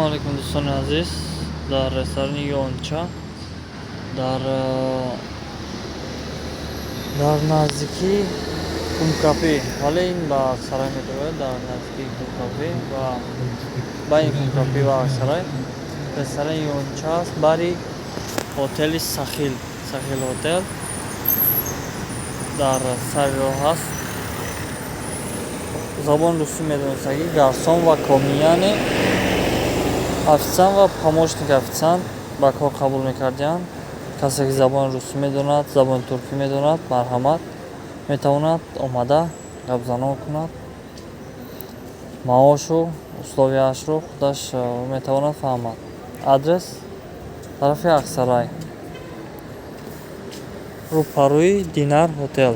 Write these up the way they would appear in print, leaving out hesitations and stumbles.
Assalomu alaykum do'stlar aziz. Dar restoran Yoncha dar nazdiki Kumkapi вале ин ба сарай метавонад дар наздики Kumkapi ва ба ин Kumkapi ва сарай ресторан Yoncha аст бари ҳотели Сахил ҳотел дар сари роҳ аст. Забон русӣ медонистаги гарсон ва комияне официант ва помощник официант ба кор қабул мекардианд. Касе ки забони русӣ медонад, забони туркӣ медонад, марҳамат метавонад омада гапзанон кунад. Маошу условияашро худаш метавонад фаҳмад. Адрес тарафи Ақсарай, рӯпарӯи Динар ҳотел.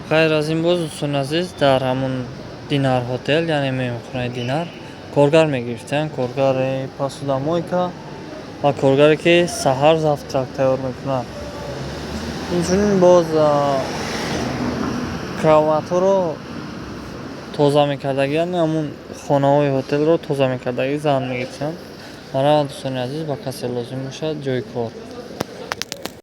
Ғайр аз ин боз дӯстони азиз дар ҳамон Динар ҳотел, яъне меҳмонхонаи Динар коргар мегирифтанд. Коргари посудомойка ва коргаре ки саҳар завтрак тайёр мекунад. Инчунин боз кроватҳоро тоза мекардагӣ, яъне ҳамон хонаҳои ҳотелро тоза мекардагӣ зан мегирифтанд. Марҳамат дӯстони азиз, ба касе лозим бошад ҷойи кор.